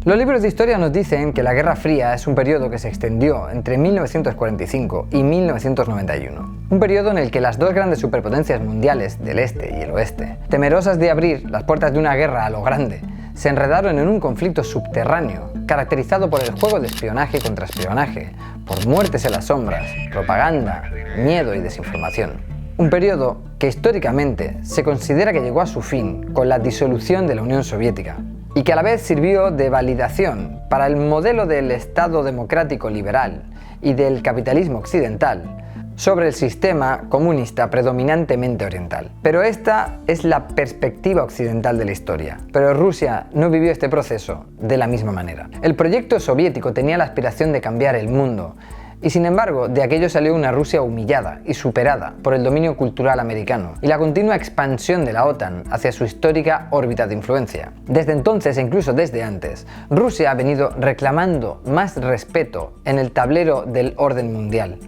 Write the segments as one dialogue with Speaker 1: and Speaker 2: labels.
Speaker 1: Los libros de historia nos dicen que la Guerra Fría es un periodo que se extendió entre 1945 y 1991. Un periodo en el que las dos grandes superpotencias mundiales del este y el oeste, temerosas de abrir las puertas de una guerra a lo grande, se enredaron en un conflicto subterráneo caracterizado por el juego de espionaje contra espionaje, por muertes en las sombras, propaganda, miedo y desinformación. Un periodo que históricamente se considera que llegó a su fin con la disolución de la Unión Soviética, y que a la vez sirvió de validación para el modelo del Estado democrático liberal y del capitalismo occidental sobre el sistema comunista predominantemente oriental. Pero esta es la perspectiva occidental de la historia. Pero Rusia no vivió este proceso de la misma manera. El proyecto soviético tenía la aspiración de cambiar el mundo, y sin embargo, de aquello salió una Rusia humillada y superada por el dominio cultural americano y la continua expansión de la OTAN hacia su histórica órbita de influencia. Desde entonces, e incluso desde antes, Rusia ha venido reclamando más respeto en el tablero del orden mundial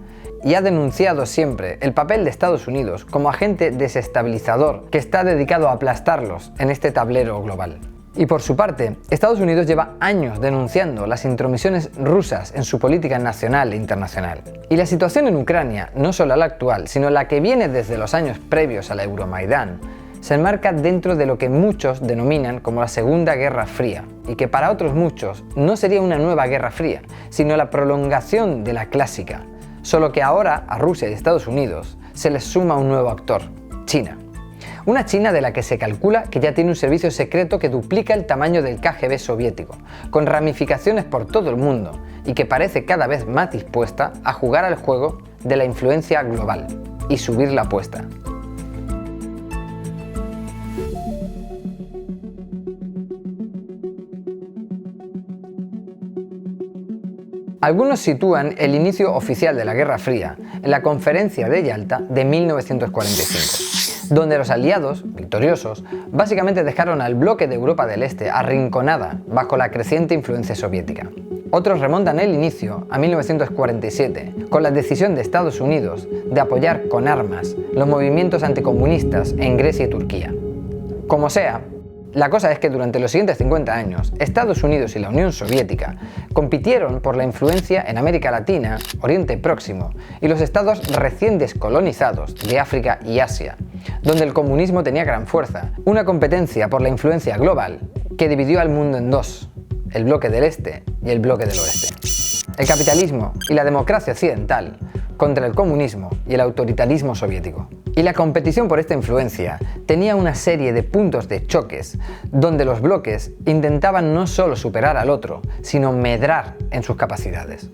Speaker 1: y ha denunciado siempre el papel de Estados Unidos como agente desestabilizador que está dedicado a aplastarlos en este tablero global. Y por su parte, Estados Unidos lleva años denunciando las intromisiones rusas en su política nacional e internacional. Y la situación en Ucrania, no solo la actual, sino la que viene desde los años previos a la Euromaidán, se enmarca dentro de lo que muchos denominan como la Segunda Guerra Fría, y que para otros muchos no sería una nueva Guerra Fría, sino la prolongación de la clásica, solo que ahora a Rusia y Estados Unidos se les suma un nuevo actor, China. Una China de la que se calcula que ya tiene un servicio secreto que duplica el tamaño del KGB soviético, con ramificaciones por todo el mundo y que parece cada vez más dispuesta a jugar al juego de la influencia global y subir la apuesta. Algunos sitúan el inicio oficial de la Guerra Fría en la Conferencia de Yalta de 1945. Donde los aliados, victoriosos, básicamente dejaron al bloque de Europa del Este arrinconada bajo la creciente influencia soviética. Otros remontan el inicio a 1947, con la decisión de Estados Unidos de apoyar con armas los movimientos anticomunistas en Grecia y Turquía. Como sea, la cosa es que durante los siguientes 50 años, Estados Unidos y la Unión Soviética compitieron por la influencia en América Latina, Oriente Próximo y los estados recién descolonizados de África y Asia, donde el comunismo tenía gran fuerza, una competencia por la influencia global que dividió al mundo en dos, el bloque del este y el bloque del oeste. El capitalismo y la democracia occidental contra el comunismo y el autoritarismo soviético. Y la competición por esta influencia tenía una serie de puntos de choques donde los bloques intentaban no solo superar al otro, sino medrar en sus capacidades.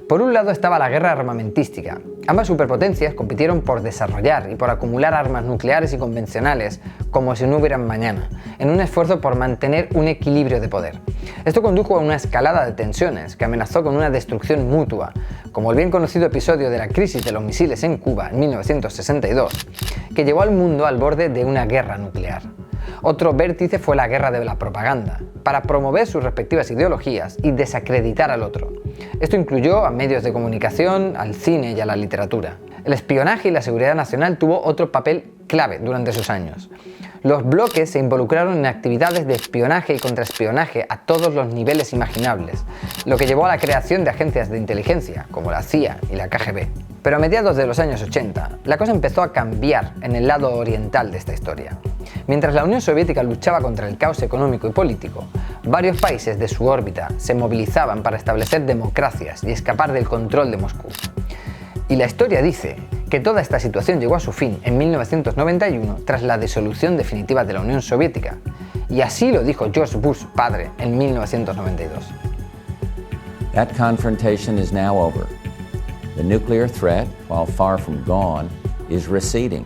Speaker 1: Por un lado estaba la guerra armamentística. Ambas superpotencias compitieron por desarrollar y por acumular armas nucleares y convencionales como si no hubieran mañana, en un esfuerzo por mantener un equilibrio de poder. Esto condujo a una escalada de tensiones que amenazó con una destrucción mutua, como el bien conocido episodio de la crisis de los misiles en Cuba en 1962, que llevó al mundo al borde de una guerra nuclear. Otro vértice fue la guerra de la propaganda, para promover sus respectivas ideologías y desacreditar al otro. Esto incluyó a medios de comunicación, al cine y a la literatura. El espionaje y la seguridad nacional tuvo otro papel clave durante esos años. Los bloques se involucraron en actividades de espionaje y contraespionaje a todos los niveles imaginables, lo que llevó a la creación de agencias de inteligencia, como la CIA y la KGB. Pero a mediados de los años 80, la cosa empezó a cambiar en el lado oriental de esta historia. Mientras la Unión Soviética luchaba contra el caos económico y político, varios países de su órbita se movilizaban para establecer democracias y escapar del control de Moscú. Y la historia dice que toda esta situación llegó a su fin en 1991 tras la disolución definitiva de la Unión Soviética, y así lo dijo George Bush padre en 1992.
Speaker 2: That confrontation is now over. The nuclear threat, while far from gone, is receding.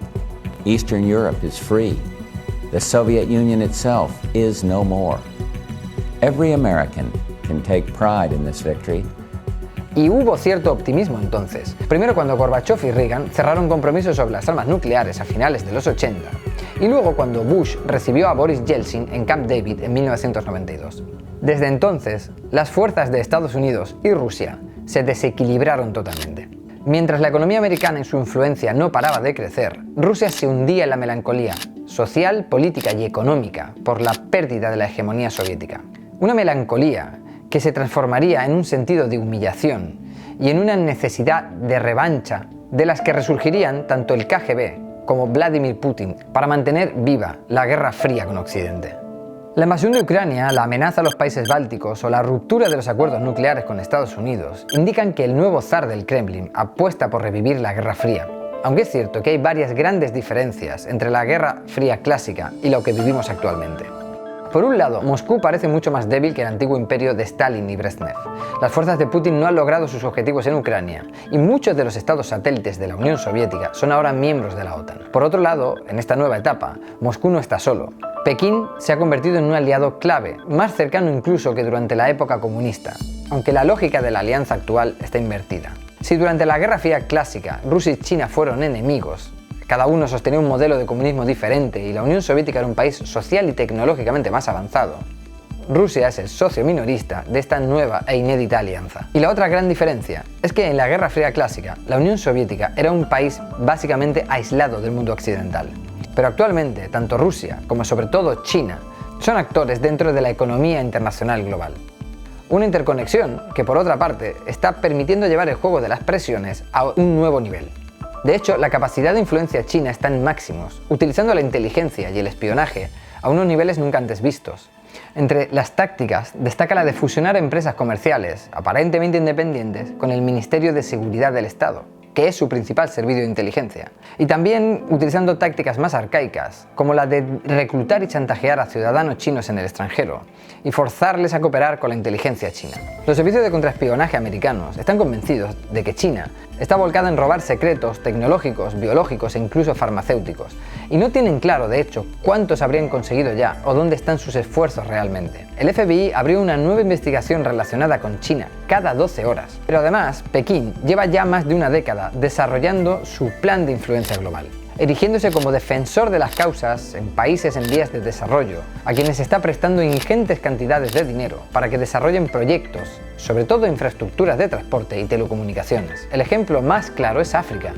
Speaker 2: Eastern Europe is free. The Soviet Union itself is no more. Every American can take pride in this victory.
Speaker 1: Y hubo cierto optimismo entonces. Primero cuando Gorbachev y Reagan cerraron compromisos sobre las armas nucleares a finales de los 80, y luego cuando Bush recibió a Boris Yeltsin en Camp David en 1992. Desde entonces, las fuerzas de Estados Unidos y Rusia se desequilibraron totalmente. Mientras la economía americana y su influencia no paraba de crecer, Rusia se hundía en la melancolía social, política y económica por la pérdida de la hegemonía soviética. Una melancolía que se transformaría en un sentido de humillación y en una necesidad de revancha de las que resurgirían tanto el KGB como Vladimir Putin para mantener viva la Guerra Fría con Occidente. La invasión de Ucrania, la amenaza a los países bálticos o la ruptura de los acuerdos nucleares con Estados Unidos indican que el nuevo zar del Kremlin apuesta por revivir la Guerra Fría, aunque es cierto que hay varias grandes diferencias entre la Guerra Fría clásica y lo que vivimos actualmente. Por un lado, Moscú parece mucho más débil que el antiguo imperio de Stalin y Brezhnev. Las fuerzas de Putin no han logrado sus objetivos en Ucrania y muchos de los estados satélites de la Unión Soviética son ahora miembros de la OTAN. Por otro lado, en esta nueva etapa, Moscú no está solo. Pekín se ha convertido en un aliado clave, más cercano incluso que durante la época comunista, aunque la lógica de la alianza actual está invertida. Si durante la Guerra Fría clásica Rusia y China fueron enemigos, cada uno sostenía un modelo de comunismo diferente y la Unión Soviética era un país social y tecnológicamente más avanzado, Rusia es el socio minorista de esta nueva e inédita alianza. Y la otra gran diferencia es que en la Guerra Fría clásica, la Unión Soviética era un país básicamente aislado del mundo occidental. Pero actualmente, tanto Rusia como sobre todo China son actores dentro de la economía internacional global. Una interconexión que, por otra parte, está permitiendo llevar el juego de las presiones a un nuevo nivel. De hecho, la capacidad de influencia china está en máximos, utilizando la inteligencia y el espionaje a unos niveles nunca antes vistos. Entre las tácticas destaca la de fusionar empresas comerciales, aparentemente independientes, con el Ministerio de Seguridad del Estado, que es su principal servicio de inteligencia, y también utilizando tácticas más arcaicas, como la de reclutar y chantajear a ciudadanos chinos en el extranjero, y forzarles a cooperar con la inteligencia china. Los servicios de contraespionaje americanos están convencidos de que China está volcada en robar secretos tecnológicos, biológicos e incluso farmacéuticos, y no tienen claro, de hecho, cuántos habrían conseguido ya o dónde están sus esfuerzos realmente. El FBI abrió una nueva investigación relacionada con China cada 12 horas, pero además Pekín lleva ya más de una década desarrollando su plan de influencia global, erigiéndose como defensor de las causas en países en vías de desarrollo, a quienes está prestando ingentes cantidades de dinero para que desarrollen proyectos, sobre todo infraestructuras de transporte y telecomunicaciones. El ejemplo más claro es África,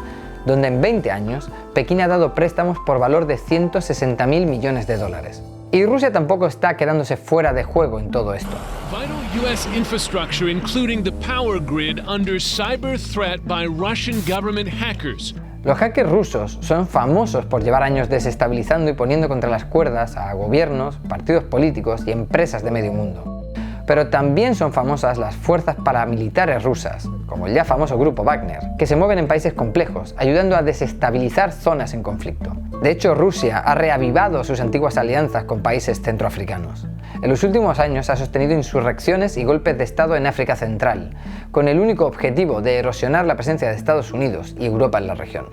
Speaker 1: donde en 20 años Pekín ha dado préstamos por valor de 160.000 millones de dólares. Y Rusia tampoco está quedándose fuera de juego en todo esto.
Speaker 3: Vital U.S. infrastructure, including the power grid, under cyber threat by Russian government hackers.
Speaker 1: Los hackers rusos son famosos por llevar años desestabilizando y poniendo contra las cuerdas a gobiernos, partidos políticos y empresas de medio mundo. Pero también son famosas las fuerzas paramilitares rusas, como el ya famoso grupo Wagner, que se mueven en países complejos, ayudando a desestabilizar zonas en conflicto. De hecho, Rusia ha reavivado sus antiguas alianzas con países centroafricanos. En los últimos años ha sostenido insurrecciones y golpes de Estado en África Central, con el único objetivo de erosionar la presencia de Estados Unidos y Europa en la región.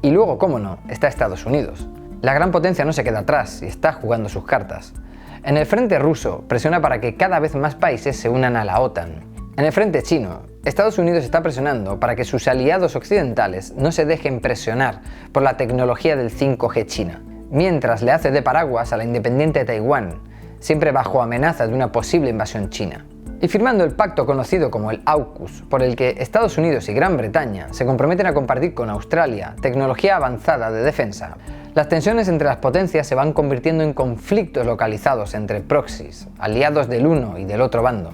Speaker 1: Y luego, cómo no, está Estados Unidos. La gran potencia no se queda atrás y está jugando sus cartas. En el frente ruso presiona para que cada vez más países se unan a la OTAN. En el frente chino, Estados Unidos está presionando para que sus aliados occidentales no se dejen presionar por la tecnología del 5G china, mientras le hace de paraguas a la independiente Taiwán, siempre bajo amenaza de una posible invasión china. Y firmando el pacto conocido como el AUKUS, por el que Estados Unidos y Gran Bretaña se comprometen a compartir con Australia tecnología avanzada de defensa, las tensiones entre las potencias se van convirtiendo en conflictos localizados entre proxies, aliados del uno y del otro bando.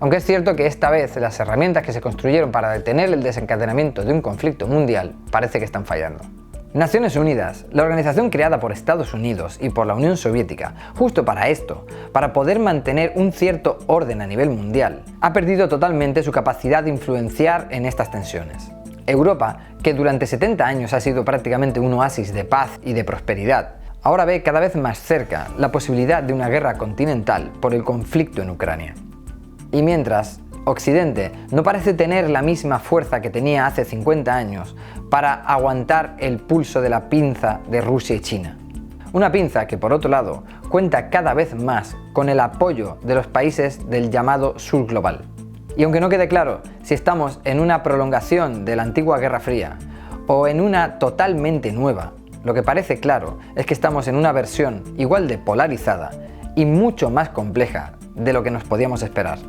Speaker 1: Aunque es cierto que esta vez las herramientas que se construyeron para detener el desencadenamiento de un conflicto mundial parece que están fallando. Naciones Unidas, la organización creada por Estados Unidos y por la Unión Soviética, justo para esto, para poder mantener un cierto orden a nivel mundial, ha perdido totalmente su capacidad de influenciar en estas tensiones. Europa, que durante 70 años ha sido prácticamente un oasis de paz y de prosperidad, ahora ve cada vez más cerca la posibilidad de una guerra continental por el conflicto en Ucrania. Y mientras, Occidente no parece tener la misma fuerza que tenía hace 50 años para aguantar el pulso de la pinza de Rusia y China. Una pinza que, por otro lado, cuenta cada vez más con el apoyo de los países del llamado Sur Global. Y aunque no quede claro si estamos en una prolongación de la antigua Guerra Fría o en una totalmente nueva, lo que parece claro es que estamos en una versión igual de polarizada y mucho más compleja de lo que nos podíamos esperar.